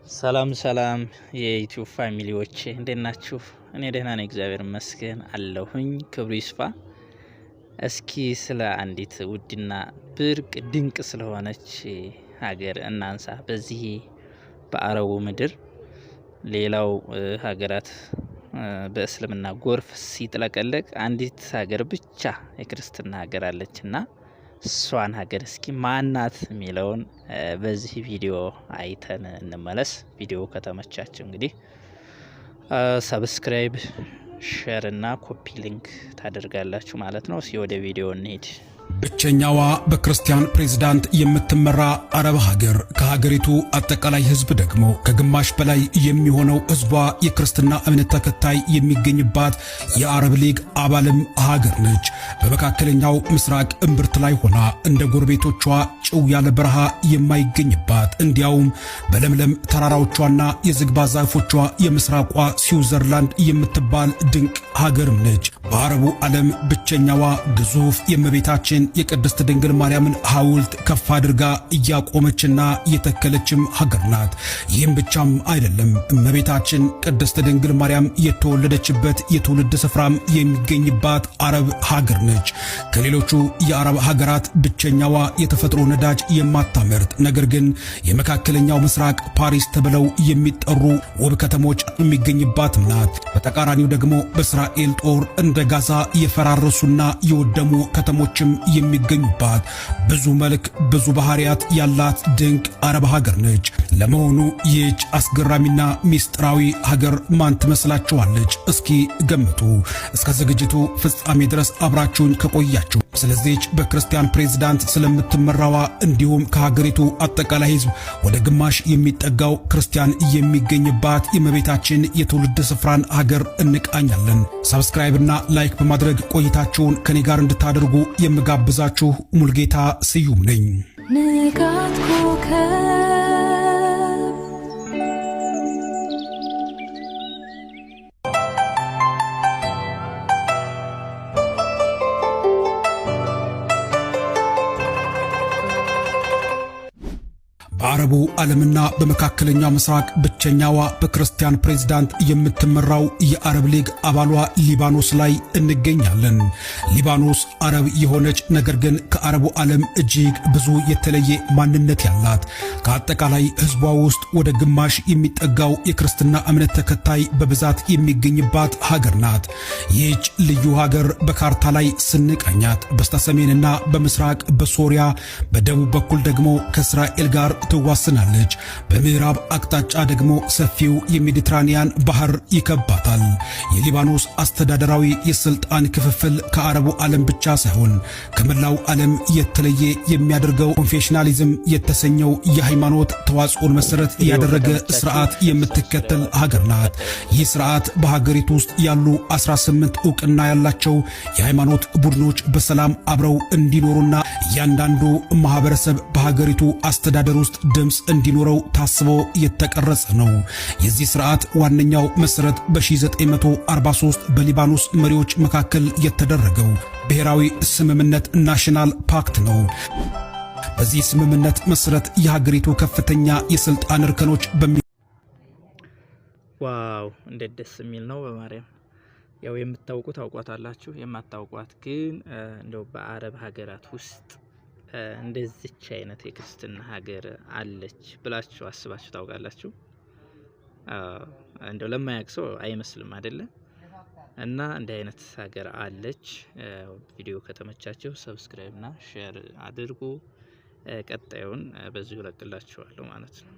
ሰላም የዩቲዩብ ፋሚሊዎች እንዴት ናችሁ? እኔ ደህና ነኝ፣ እግዚአብሔር ይመስገን አለሁኝ። ክብሩ ይስፋ። እስኪ ስለ አንዲት ውድና ብርቅ ድንቅ ስለሆነች ሀገር እናንሳ። በዚህ በአረቡ ምድር ሌላው ሀገራት በእስልምና ጎርፍ ሲጥለቀለቅ አንዲት ሀገር ብቻ የክርስትና ሀገር አለችና እሷን ሀገር እስኪ ማናት የሚለውን በዚህ ቪዲዮ አይተን እንመለስ። ቪዲዮ ከተመቻችሁ እንግዲህ ሰብስክራይብ፣ ሼር እና ኮፒ ሊንክ ታደርጋላችሁ ማለት ነው። እስኪ ወደ ቪዲዮ እንሂድ። ብቸኛዋ በክርስቲያን ፕሬዝዳንት የምትመራ አረብ ሀገር ከሀገሪቱ አጠቃላይ ሕዝብ ደግሞ ከግማሽ በላይ የሚሆነው ሕዝቧ የክርስትና እምነት ተከታይ የሚገኝባት የአረብ ሊግ አባልም ሀገር ነች። በመካከለኛው ምስራቅ እምብርት ላይ ሆና እንደ ጎረቤቶቿ ጭው ያለ በረሃ የማይገኝባት እንዲያውም በለምለም ተራራዎቿና የዝግባ ዛፎቿ የምስራቋ ስዊዘርላንድ የምትባል ድንቅ ሀገርም ነች። በአረቡ ዓለም ብቸኛዋ ግዙፍ የእመቤታችን የቅድስት ድንግል ማርያምን ሐውልት ከፍ አድርጋ እያቆመችና እየተከለችም ሀገር ናት። ይህም ብቻም አይደለም። እመቤታችን ቅድስት ድንግል ማርያም የተወለደችበት የትውልድ ስፍራም የሚገኝባት አረብ ሀገር ነች። ከሌሎቹ የአረብ ሀገራት ብቸኛዋ የተፈጥሮ ነዳጅ የማታመርት ነገር ግን የመካከለኛው ምስራቅ ፓሪስ ተብለው የሚጠሩ ውብ ከተሞች የሚገኝባትም ናት። በተቃራኒው ደግሞ በእስራኤል ጦር እንደ ጋዛ የፈራረሱና የወደሙ ከተሞችም የሚገኙባት ብዙ መልክ ብዙ ባህሪያት ያላት ድንቅ አረብ ሀገር ነች። ለመሆኑ ይህች አስገራሚና ሚስጥራዊ ሀገር ማን ትመስላችኋለች? እስኪ ገምቱ። እስከ ዝግጅቱ ፍጻሜ ድረስ አብራችሁን ከቆያችሁ ስለዚህች በክርስቲያን ፕሬዝዳንት ስለምትመራዋ እንዲሁም ከሀገሪቱ አጠቃላይ ሕዝብ ወደ ግማሽ የሚጠጋው ክርስቲያን የሚገኝባት የእመቤታችን የትውልድ ስፍራን ሀገር እንቃኛለን። ሰብስክራይብ እና ላይክ በማድረግ ቆይታችሁን ከኔ ጋር እንድታደርጉ የምጋብዛችሁ ሙልጌታ ስዩም ነኝ። ንጋት ኮከብ በአረቡ ዓለምና በመካከለኛው ምስራቅ ብቸኛዋ በክርስቲያን ፕሬዝዳንት የምትመራው የአረብ ሊግ አባሏ ሊባኖስ ላይ እንገኛለን። ሊባኖስ አረብ የሆነች ነገር ግን ከአረቡ ዓለም እጅግ ብዙ የተለየ ማንነት ያላት ከአጠቃላይ ሕዝቧ ውስጥ ወደ ግማሽ የሚጠጋው የክርስትና እምነት ተከታይ በብዛት የሚገኝባት ሀገር ናት። ይህች ልዩ ሀገር በካርታ ላይ ስንቃኛት በስተሰሜንና በምስራቅ በሶሪያ በደቡብ በኩል ደግሞ ከእስራኤል ጋር ትዋስናለች። በምዕራብ አቅጣጫ ደግሞ ሰፊው የሜዲትራኒያን ባህር ይከባታል። የሊባኖስ አስተዳደራዊ የስልጣን ክፍፍል ከአረቡ ዓለም ብቻ ሳይሆን ከመላው ዓለም የተለየ የሚያደርገው ኮንፌሽናሊዝም የተሰኘው የሃይማኖት ተዋጽኦን መሰረት ያደረገ ስርዓት የምትከተል ሀገር ናት። ይህ ስርዓት በሀገሪቱ ውስጥ ያሉ 18 ዕውቅና ያላቸው የሃይማኖት ቡድኖች በሰላም አብረው እንዲኖሩና እያንዳንዱ ማህበረሰብ በሀገሪቱ አስተዳደር ውስጥ ድምፅ እንዲኖረው ታስቦ የተቀረጸ ነው። የዚህ ስርዓት ዋነኛው መሰረት በ1943 በሊባኖስ መሪዎች መካከል የተደረገው ብሔራዊ ስምምነት ናሽናል ፓክት ነው። በዚህ ስምምነት መሰረት የሀገሪቱ ከፍተኛ የስልጣን እርከኖች ዋው እንዴት ደስ የሚል ነው! በማርያም ያው የምታውቁት ታውቋታላችሁ፣ የማታውቋት ግን እንደው በአረብ ሀገራት ውስጥ እንደዚች አይነት የክርስትና ሀገር አለች ብላችሁ አስባችሁ ታውቃላችሁ? እንደው ለማያውቅ ሰው አይመስልም አይደለ? እና እንዲህ አይነት ሀገር አለች። ቪዲዮ ከተመቻችሁ ሰብስክራይብ እና ሼር አድርጉ። ቀጣዩን በዚሁ እለቅላችኋለሁ ማለት ነው።